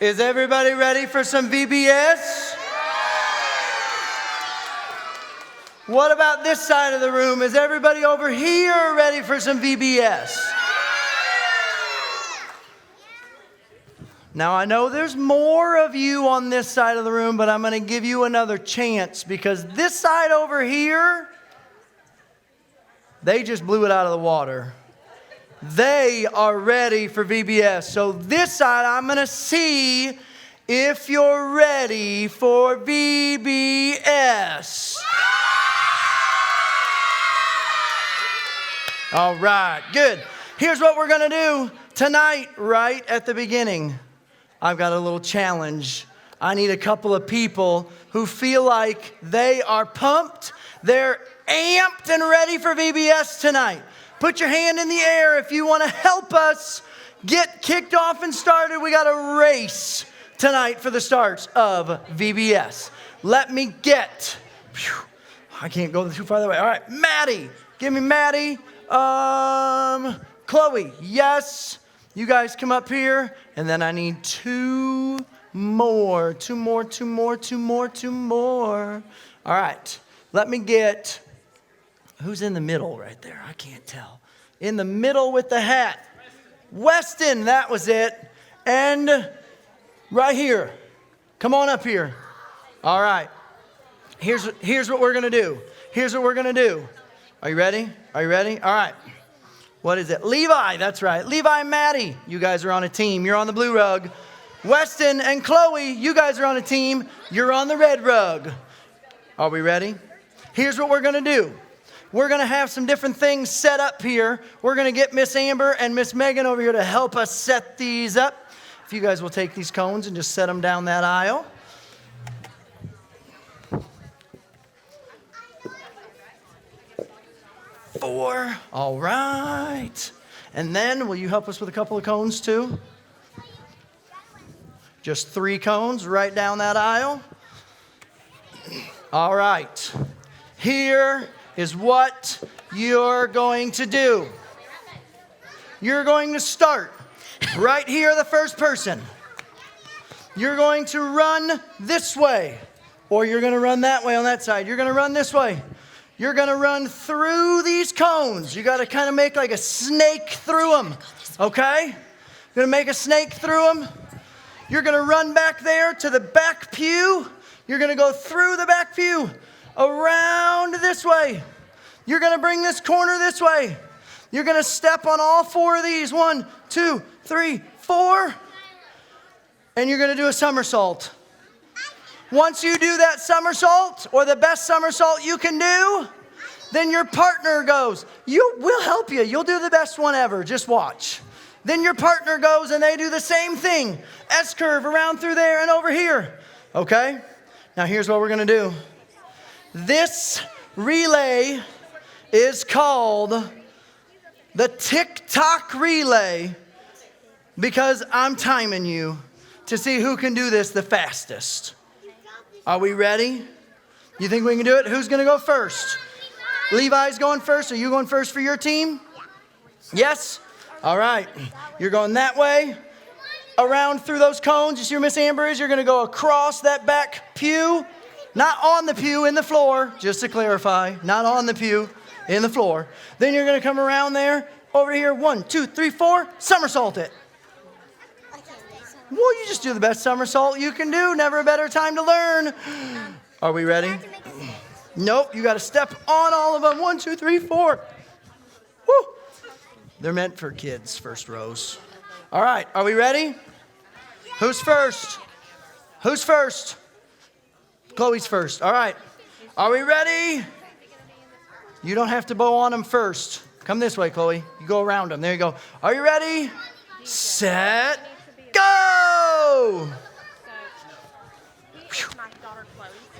Is everybody ready for some VBS? What about this side of the room? Is everybody over here ready for some VBS? Now, I know there's more of you on this side of the room, but I'm going to give you another chance because this side over here, they just blew it out of the water. They are ready for VBS. So this side, I'm going to see if you're ready for VBS. All right, good. Here's what we're going to do tonight, right at the beginning. I've got a little challenge. I need a couple of people who feel like they are pumped, they're amped and ready for VBS tonight. Put your hand in the air if you want to help us get kicked off and started. We got a race tonight for the starts of VBS. Let me get, I can't go too far that way. All right, Maddie. Give me Maddie. Chloe, yes. You guys come up here. And then I need two more. All right, let me get... Who's in the middle right there? I can't tell. In the middle with the hat. Weston, that was it. And right here. Come on up here. All right. Here's what we're going to do. Are you ready? All right. What is it? Levi, that's right. Levi and Maddie, you guys are on a team. You're on the blue rug. Weston and Chloe, you guys are on a team. You're on the red rug. Are we ready? Here's what we're going to do. We're going to have some different things set up here. We're going to get Miss Amber and Miss Megan over here to help us set these up. If you guys will take these cones and just set them down that aisle. Four. All right. And then will you help us with a couple of cones too? Just 3 cones right down that aisle. All right. Here is what you're going to do. You're going to start right here, the first person. You're going to run this way, or you're going to run that way on that side. You're going to run this way. You're going to run through these cones. You got to kind of make like a snake through them, okay? You're going to make a snake through them. You're going to run back there to the back pew. You're going to go through the back pew, around this way. You're going to bring this corner this way. You're going to step on all 4 of these. 1, 2, 3, 4. And you're going to do a somersault. Once you do that somersault, or the best somersault you can do, then your partner goes. We'll help you. You'll do the best one ever. Just watch. Then your partner goes and they do the same thing. S-curve around through there and over here. Okay? Now here's what we're going to do. This relay is called the tick-tock relay because I'm timing you to see who can do this the fastest. Are we ready? You think we can do it? Who's going to go first? Levi's going first. Are you going first for your team? Yes? All right. You're going that way. Around through those cones. You see where Miss Amber is? You're going to go across that back pew. Not on the pew, in the floor. Just to clarify. Not on the pew, in the floor. Then you're going to come around there. Over here. 1, 2, 3, 4. Somersault it. Well, you just do the best somersault you can do. Never a better time to learn. Are we ready? Nope. You got to step on all of them. 1, 2, 3, 4. Woo. They're meant for kids, first rows. All right. Are we ready? Who's first? Who's first? Chloe's first. All right. Are we ready? You don't have to bow on them first. Come this way, Chloe. You go around them. There you go. Are you ready? Set. Go!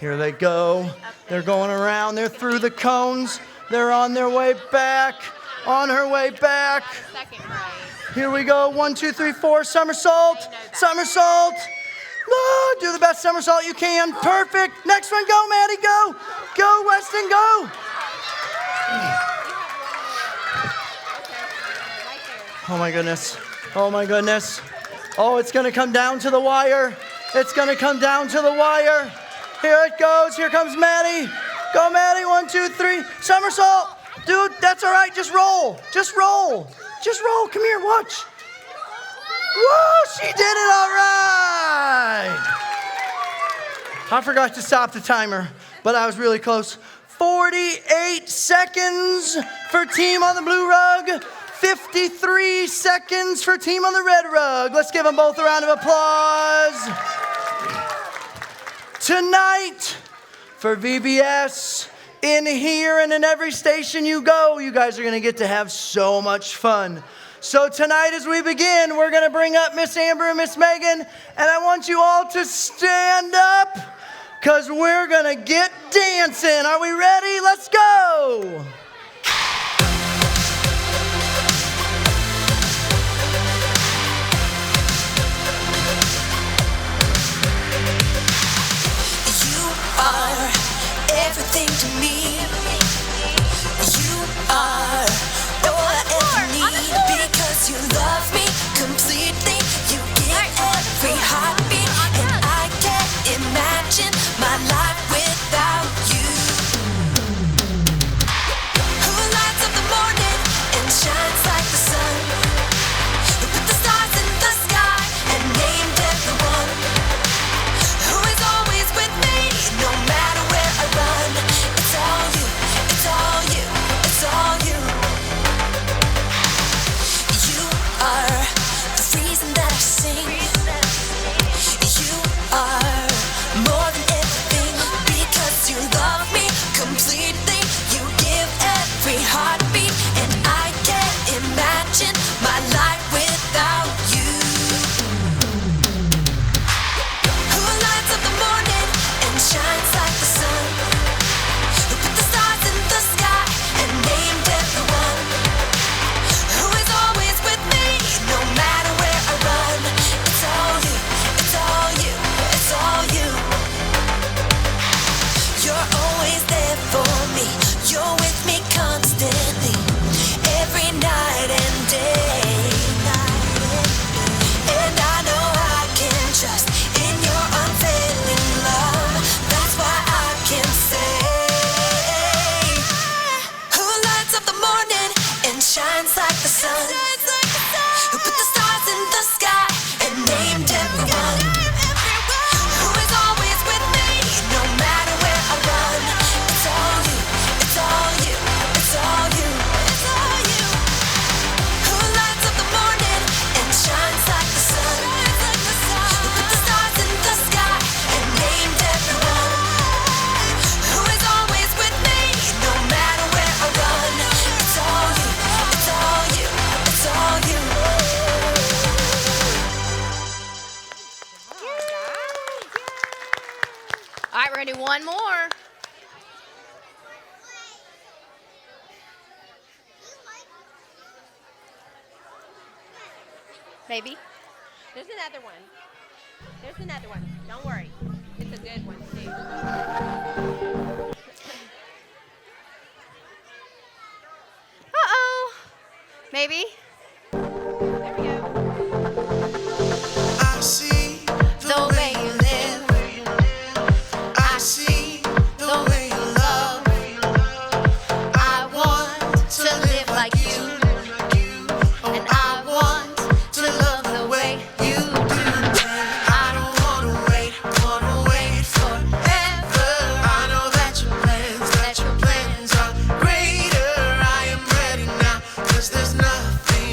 Here they go. They're going around. They're through the cones. They're on their way back. On her way back. Here we go. 1, 2, 3, 4. Somersault. Somersault. Oh, do the best somersault you can. Perfect. Next one. Go, Maddie. Go. Go, Weston. Go. Oh, my goodness. Oh, my goodness. Oh, it's going to come down to the wire. It's going to come down to the wire. Here it goes. Here comes Maddie. Go, Maddie. 1, 2, 3. Somersault. Dude, that's all right. Just roll. Just roll. Just roll. Come here. Watch. Whoa, she did it all right. I forgot to stop the timer, but I was really close. 48 seconds for team on the blue rug. 53 seconds for team on the red rug. Let's give them both a round of applause. Tonight, for VBS, in here and in every station you go, you guys are going to get to have so much fun. So tonight as we begin, we're going to bring up Miss Amber and Miss Megan, and I want you all to stand up because we're going to get dancing. Are we ready? Let's go. Everything to me. You are all I ever need because you love me completely. You give every heartbeat, and I can't imagine my life without you. Who lights up the morning and shines like the sun? Who put the stars in the sky and named everyone? Who is always with me no matter where I run? It's all you, it's all you, it's all you. You are the reason that I sing. You are more than everything because you love me completely. You give every heartbeat, and I can't imagine my life without you. Who lights up the morning and shines like the sun? Who put the stars in the sky and named everyone? Who is always with me no matter where I run? It's all you, it's all you, it's all you. You're always there for me. You're with me constantly, every night and day. And I know I can trust in your unfailing love. That's why I can say, who lights up the morning and shines like the sun? Who put the stars in the sky and named everyone? Who is always with me no matter where I run? It's all you, it's all you, it's all you, it's all you. Who lights up the morning and shines like the sun? Who put the stars in the sky and named everyone? Who is always with me no matter where I run? It's all you, it's all you, it's all you. All right, ready? One more. Maybe. There's another one. There's another one. Don't worry. It's a good one, too. Uh-oh. Maybe. There we go. I see The way you live, I see the way you love. I want to live like you, and I want to love the way you do. I don't wanna wait forever. I know that your plans are greater. I am ready now, 'cause there's nothing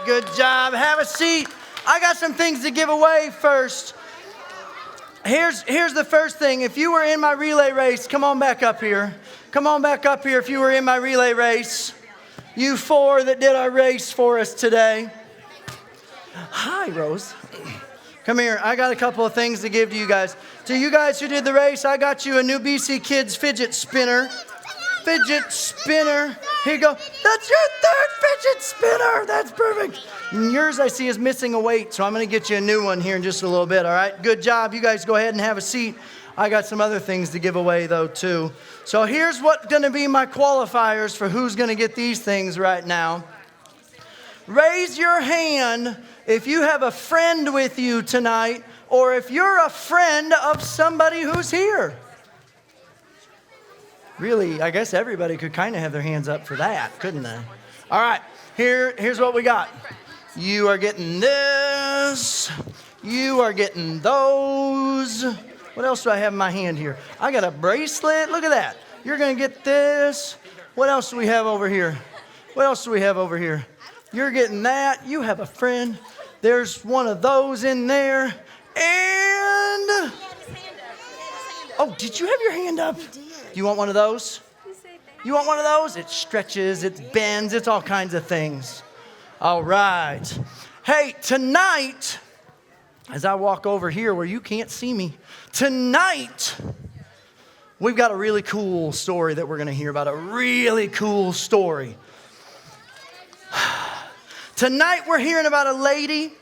good job. Have a seat. I got some things to give away first. Here's the first thing. If you were in my relay race, come on back up here. Come on back up here if you were in my relay race. You four that did our race for us today. Hi, Rose. Come here. I got a couple of things to give to you guys. To you guys who did the race, I got you a new BC Kids fidget spinner. Fidget spinner. Here you go. That's your third fidget spinner. That's perfect. And yours I see is missing a weight, so I'm going to get you a new one here in just a little bit, all right? Good job. You guys go ahead and have a seat. I got some other things to give away, though, too. So here's what's going to be my qualifiers for who's going to get these things right now. Raise your hand if you have a friend with you tonight, or if you're a friend of somebody who's here. Really, I guess everybody could kind of have their hands up for that, couldn't they? All right, here's what we got. You are getting this. You are getting those. What else do I have in my hand here? I got a bracelet. Look at that. You're going to get this. What else do we have over here? What else do we have over here? You're getting that. You have a friend. There's one of those in there. And... Oh, did you have your hand up? You want one of those? You want one of those? It stretches, it bends, it's all kinds of things. All right. Hey, tonight, as I walk over here where you can't see me, tonight, we've got a really cool story that we're going to hear about. A really cool story. Tonight, we're hearing about a lady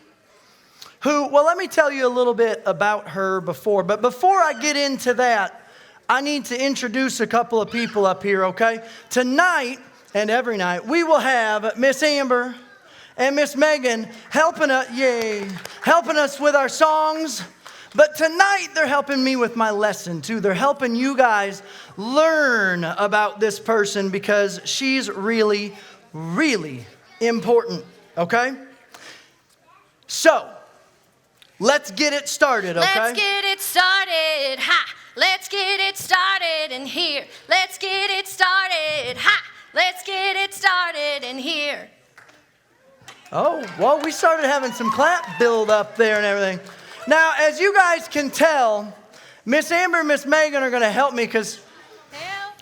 who, well, let me tell you a little bit about her before. But before I get into that, I need to introduce a couple of people up here, okay? Tonight, and every night, we will have Miss Amber and Miss Megan helping us with our songs. But tonight, they're helping me with my lesson, too. They're helping you guys learn about this person because she's really, really important, okay? So, let's get it started, okay? Let's get it started, ha! Let's get it started in here. Let's get it started, ha! Let's get it started in here. Oh, well, we started having some clap build up there and everything. Now, as you guys can tell, Miss Amber and Miss Megan are going to help me because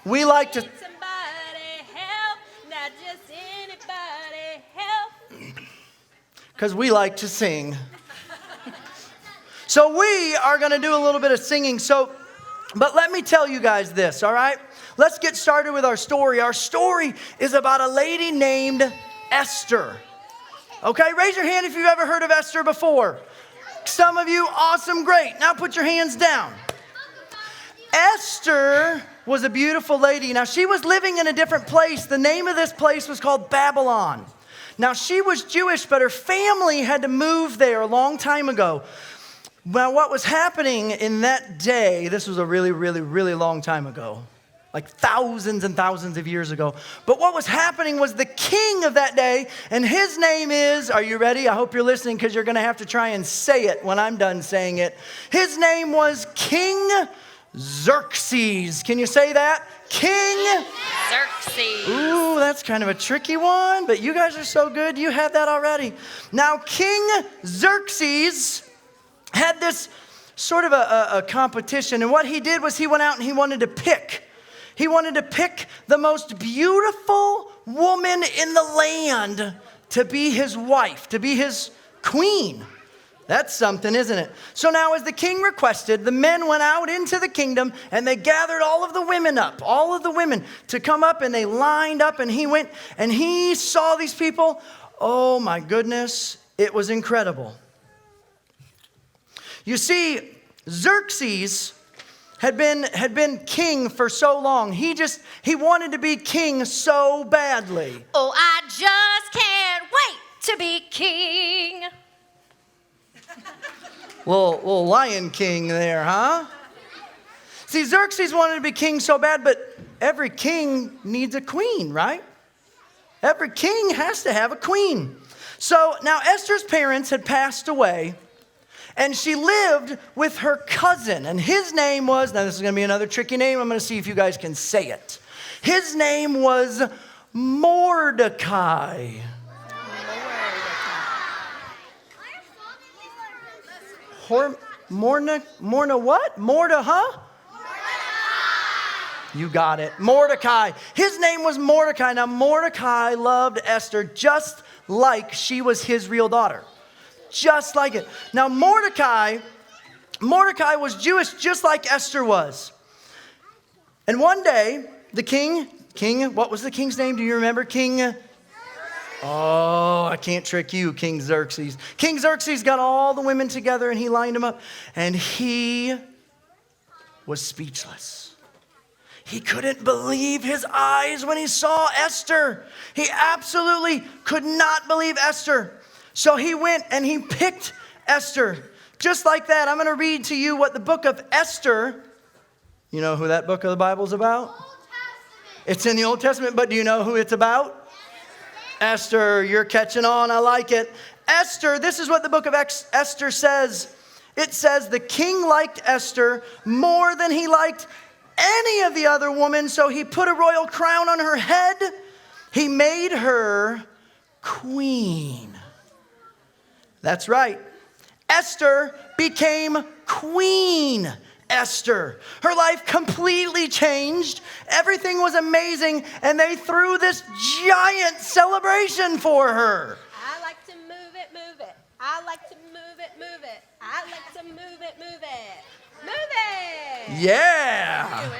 we like to... Somebody help, not just anybody help. Because we like to sing. So we are going to do a little bit of singing. But let me tell you guys this, all right? Let's get started with our story. Our story is about a lady named Esther. Okay, raise your hand if you've ever heard of Esther before. Some of you, awesome, great. Now put your hands down. Esther was a beautiful lady. Now, she was living in a different place. The name of this place was called Babylon. Now, she was Jewish, but her family had to move there a long time ago. Well, what was happening in that day, this was a really, really, really long time ago, like thousands and thousands of years ago. But what was happening was the king of that day, and his name is, are you ready? I hope you're listening because you're going to have to try and say it when I'm done saying it. His name was King Xerxes. Can you say that? King Xerxes. Ooh, that's kind of a tricky one, but you guys are so good. You have that already. Now, King Xerxes had this sort of a competition. And what he did was he went out and he wanted to pick. He wanted to pick the most beautiful woman in the land to be his wife, to be his queen. That's something, isn't it? So now as the king requested, the men went out into the kingdom and they gathered all of the women to come up, and they lined up, and he went and he saw these people. Oh my goodness, it was incredible. You see, Xerxes had been king for so long. He wanted to be king so badly. Oh, I just can't wait to be king. Little Lion King there, huh? See, Xerxes wanted to be king so bad, but every king needs a queen, right? Every king has to have a queen. So now Esther's parents had passed away, and she lived with her cousin, and his name was, now this is going to be another tricky name, I'm going to see if you guys can say it. His name was Mordecai. Morna what? Morta, huh? You got it. Mordecai. His name was Mordecai. Now, Mordecai loved Esther just like she was his real daughter. Just like it. Now, Mordecai was Jewish just like Esther was. And one day, the king, what was the king's name? Do you remember? Oh, I can't trick you, King Xerxes. King Xerxes got all the women together and he lined them up. And he was speechless. He couldn't believe his eyes when he saw Esther. He absolutely could not believe Esther. So he went and he picked Esther. Just like that, I'm going to read to you what the book of Esther, you know who that book of the Bible is about? It's in the Old Testament, but do you know who it's about? Esther, you're catching on. I like it. Esther, this is what the book of Esther says. It says, the king liked Esther more than he liked any of the other women, so he put a royal crown on her head. He made her queen. That's right. Esther became Queen Esther. Her life completely changed. Everything was amazing, and they threw this giant celebration for her. I like to move it, move it. I like to move it, move it. I like to move it, move it. Move it. Yeah.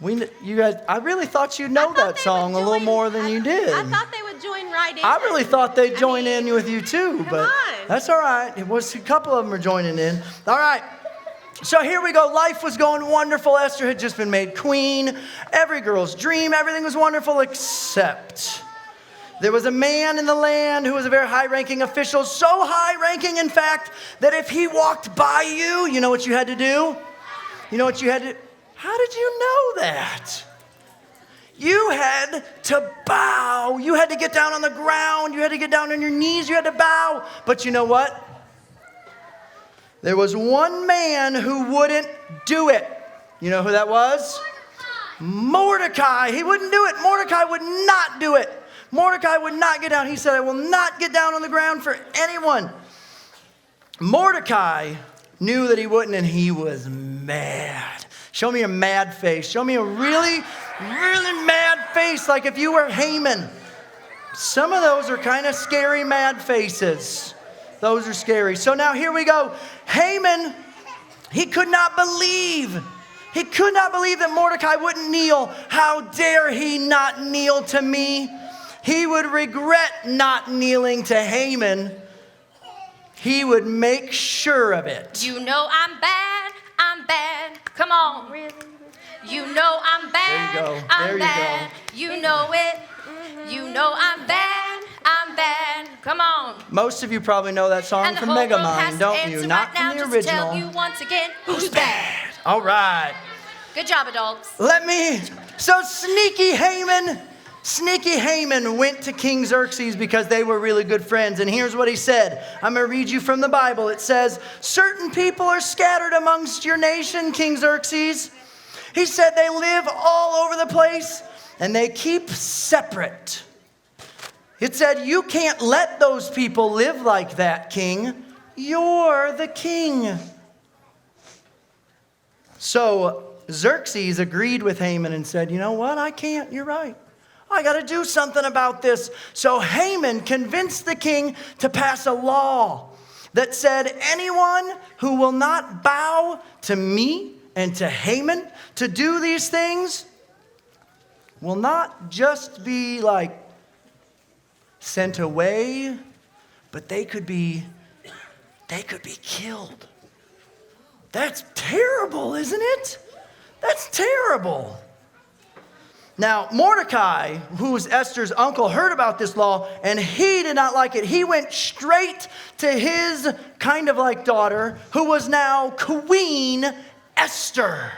You guys, I really thought you'd know that song a little more than you did. I thought they would join right in. I really thought they'd join in with you too, but on. that's all right. It was a couple of them are joining in. All right. So here we go. Life was going wonderful. Esther had just been made queen. Every girl's dream. Everything was wonderful except there was a man in the land who was a very high-ranking official. So high-ranking, in fact, that if he walked by you, you know what you had to do? You know what you had to do? How did you know that? You had to bow. You had to get down on the ground. You had to get down on your knees. You had to bow. But you know what? There was one man who wouldn't do it. You know who that was? Mordecai. He wouldn't do it. Mordecai would not do it. Mordecai would not get down. He said, I will not get down on the ground for anyone. Mordecai knew that he wouldn't, and he was mad. Show me a mad face. Show me a really, really mad face, like if you were Haman. Some of those are kind of scary mad faces. Those are scary. So now here we go. Haman, he could not believe. He could not believe that Mordecai wouldn't kneel. How dare he not kneel to me? He would regret not kneeling to Haman. He would make sure of it. You know I'm bad, I'm bad. Come on. Really? You know I'm bad, There you go. I'm There you bad. You know it. You know I'm bad, I'm bad. Come on. Most of you probably know that song And the from whole world Megamind, has to don't answer you? right Not now from the just to tell original. you once again who's bad. All right. Good job, adults. So Sneaky Haman went to King Xerxes because they were really good friends. And here's what he said. I'm going to read you from the Bible. It says, certain people are scattered amongst your nation, King Xerxes. He said they live all over the place and they keep separate. It said, you can't let those people live like that, king. You're the king. So Xerxes agreed with Haman and said, you know what? I can't. You're right. I got to do something about this. So Haman convinced the king to pass a law that said anyone who will not bow to me and to Haman to do these things will not just be like sent away, but they could be killed. That's terrible, isn't it? That's terrible. Now, Mordecai, who was Esther's uncle, heard about this law, and he did not like it. He went straight to his kind of like daughter, who was now Queen Esther.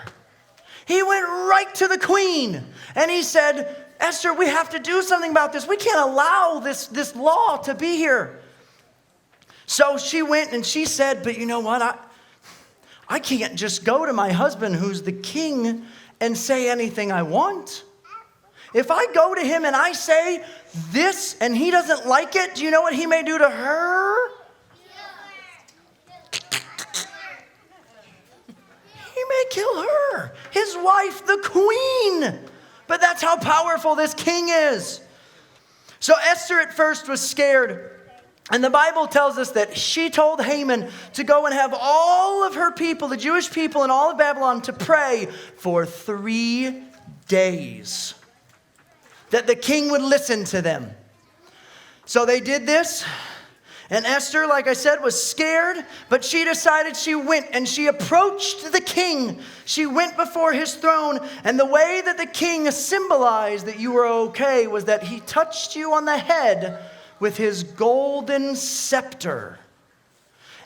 He went right to the queen, and he said, Esther, we have to do something about this. We can't allow this law to be here. So she went and she said, but you know what? I can't just go to my husband, who's the king, and say anything I want. If I go to him and I say this and he doesn't like it, do you know what he may do to her? they kill her? His wife, the queen. But that's how powerful this king is. So Esther at first was scared. And the Bible tells us that she told Haman to go and have all of her people, the Jewish people in all of Babylon, to pray for 3 days. That the king would listen to them. So they did this. And Esther, like I said, was scared, but she decided she went and she approached the king. She went before his throne, and the way that the king symbolized that you were okay was that he touched you on the head with his golden scepter.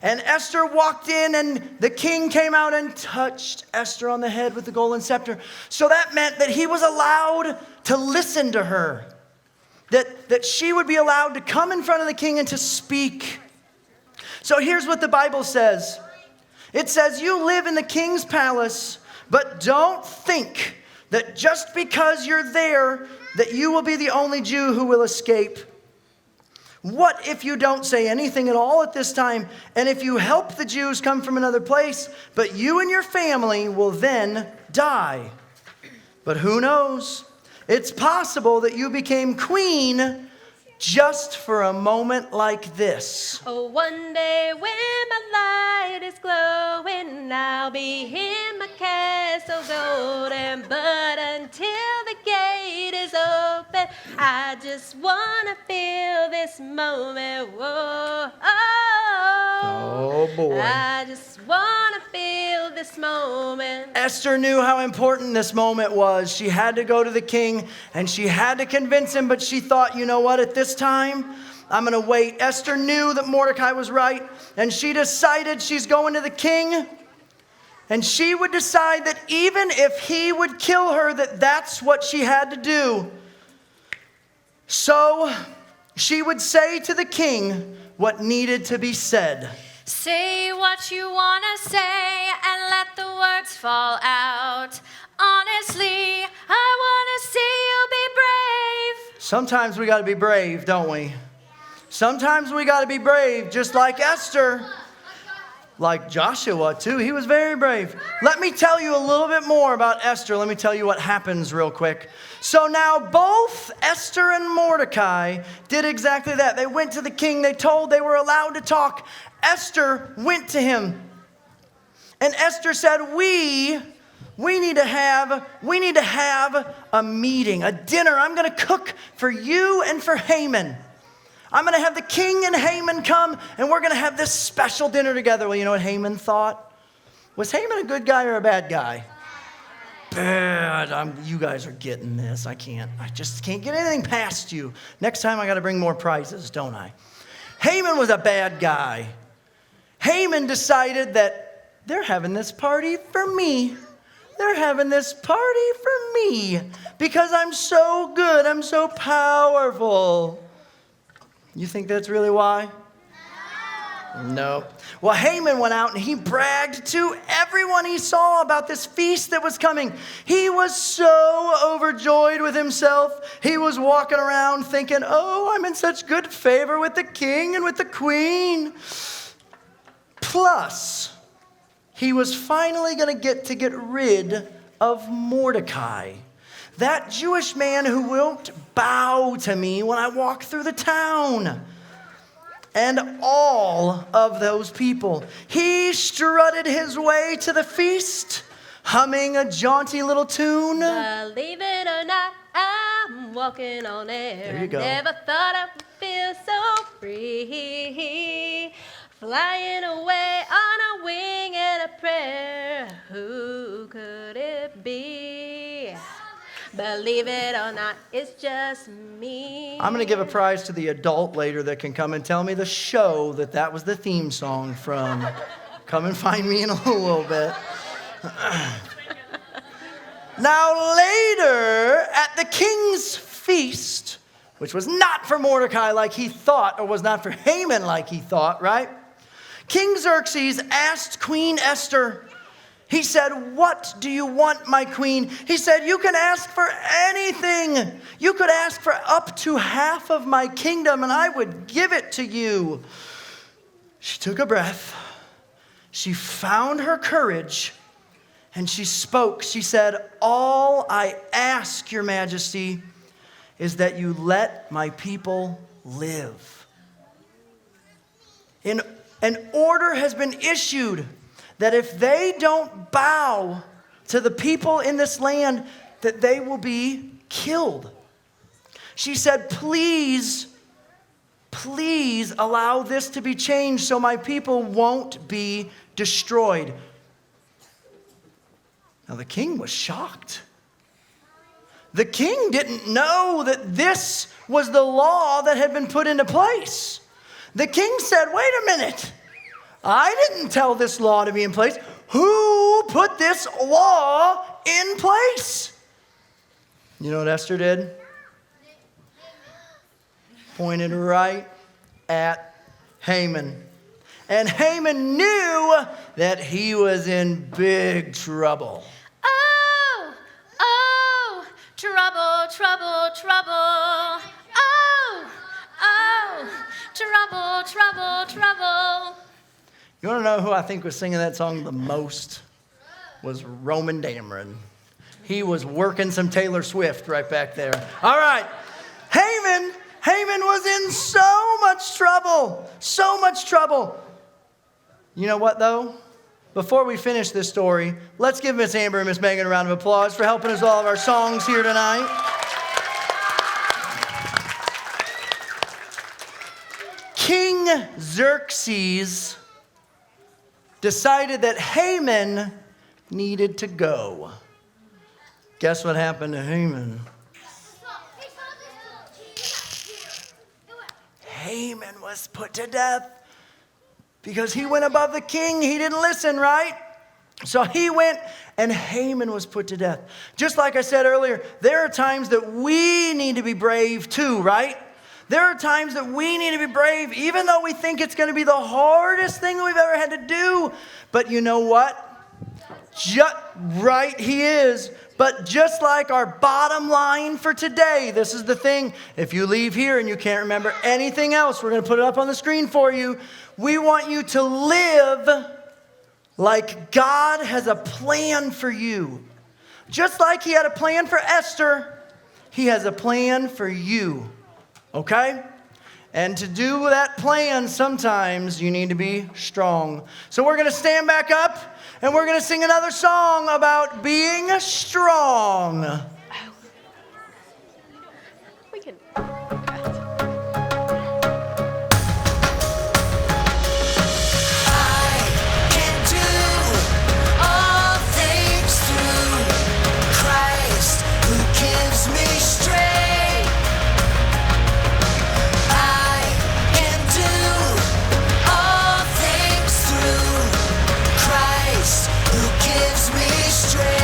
And Esther walked in, and the king came out and touched Esther on the head with the golden scepter. So that meant that he was allowed to listen to her. That she would be allowed to come in front of the king and to speak. So here's what the Bible says. It says, you live in the king's palace, but don't think that just because you're there, that you will be the only Jew who will escape. What if you don't say anything at all at this time, and if you help the Jews come from another place, but you and your family will then die? But who knows? It's possible that you became queen just for a moment like this. Oh, one day when my light is glowing, I'll be in my castle golden. But until the gate is open, I just want to feel this moment. Whoa, Oh boy. I just want to feel this moment. Esther knew how important this moment was. She had to go to the king and she had to convince him, but she thought, you know what, at this time, I'm going to wait. Esther knew that Mordecai was right, and she decided she's going to the king, and she would decide that even if he would kill her, that that's what she had to do. So she would say to the king what needed to be said. Say what you wanna say and let the words fall out. Honestly, I wanna see you be brave. Sometimes we got to be brave, don't we? Sometimes we got to be brave, just like Esther. Like Joshua, too. He was very brave. Let me tell you a little bit more about Esther. Let me tell you what happens real quick. So now both Esther and Mordecai did exactly that. They went to the king. They told they were allowed to talk. Esther went to him. And Esther said, we need to have a meeting, a dinner. I'm going to cook for you and for Haman. I'm going to have the king and Haman come, and we're going to have this special dinner together. Well, you know what Haman thought? Was Haman a good guy or a bad guy? Bad. You guys are getting this. I just can't get anything past you. Next time I got to bring more prizes, don't I? Haman was a bad guy. Haman decided that they're having this party for me. They're having this party for me because I'm so good. I'm so powerful. You think that's really why? No. Well, Haman went out and he bragged to everyone he saw about this feast that was coming. He was so overjoyed with himself. He was walking around thinking, oh, I'm in such good favor with the king and with the queen. Plus, he was finally going to get rid of Mordecai, that Jewish man who won't bow to me when I walk through the town. And all of those people. He strutted his way to the feast, humming a jaunty little tune. Believe it or not, I'm walking on air. There you go. Never thought I would feel so free. Flying away on a wing and a prayer. Who could it be? Believe it or not, it's just me. I'm going to give a prize to the adult later that can come and tell me the show that was the theme song from. Come and find me in a little bit. Now later, at the king's feast, which was not for Mordecai like he thought, or was not for Haman like he thought, right? King Xerxes asked Queen Esther, he said, what do you want, my queen? He said, you can ask for anything. You could ask for up to half of my kingdom and I would give it to you. She took a breath. She found her courage And she spoke. She said, "All I ask, Your Majesty, is that you let my people live." An order has been issued that if they don't bow to the people in this land, that they will be killed. She said, please allow this to be changed so my people won't be destroyed. Now the king was shocked. The king didn't know that this was the law that had been put into place. The king said, wait a minute. I didn't tell this law to be in place. Who put this law in place? You know what Esther did? Pointed right at Haman. And Haman knew that he was in big trouble. Oh, trouble, trouble, trouble. Oh, trouble, trouble, trouble. You want to know who I think was singing that song the most? Was Roman Dameron. He was working some Taylor Swift right back there. All right. Haman was in so much trouble. So much trouble. You know what, though? Before we finish this story, let's give Miss Amber and Miss Megan a round of applause for helping us with all of our songs here tonight. King Xerxes decided that Haman needed to go. Guess what happened to Haman? Haman was put to death because he went above the king. He didn't listen, right? So he went and Haman was put to death. Just like I said earlier, there are times that we need to be brave too, right? There are times that we need to be brave, even though we think it's going to be the hardest thing we've ever had to do. But you know what? Right, he is. But just like our bottom line for today, this is the thing. If you leave here and you can't remember anything else, we're going to put it up on the screen for you. We want you to live like God has a plan for you. Just like he had a plan for Esther, he has a plan for you. Okay? And to do that plan, sometimes you need to be strong. So we're going to stand back up and we're going to sing another song about being strong. We can. Who gives me strength?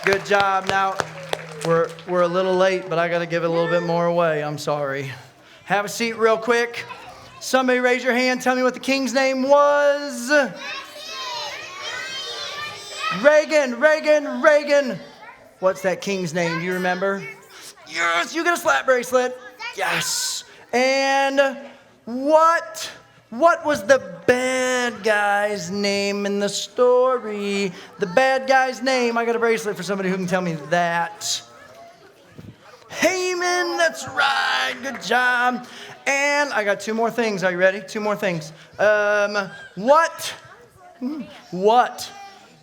Good job. Now, we're a little late, but I got to give it a little bit more away. I'm sorry. Have a seat real quick. Somebody raise your hand. Tell me what the king's name was. Reagan. What's that king's name? Do you remember? Yes, you get a slap bracelet. Yes. And what was the bad guy's name in the story? The bad guy's name. I got a bracelet for somebody who can tell me that. Haman, that's right. Good job. And I got two more things. Are you ready? Two more things. What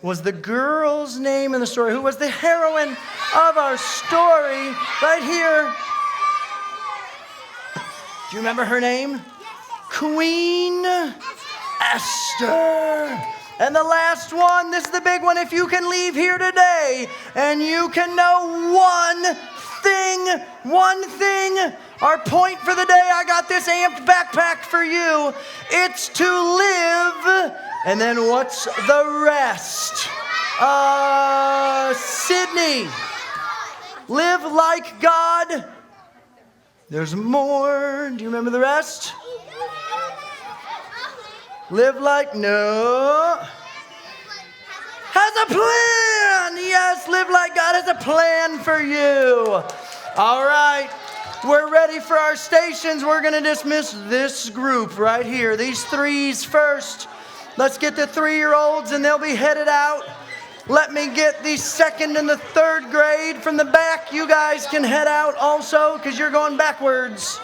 was the girl's name in the story? Who was the heroine of our story? Right here. Do you remember her name? Queen Esther. And the last one, this is the big one. If you can leave here today and you can know one thing, our point for the day, I got this amped backpack for you. It's to live. And then what's the rest? Sydney. Live like God. There's more. Do you remember the rest? Live like no. Has a plan. Yes, live like God has a plan for you. All right. We're ready for our stations. We're going to dismiss this group right here. These threes first. Let's get the 3-year-olds and they'll be headed out. Let me get the second and the third grade from the back. You guys can head out also because you're going backwards.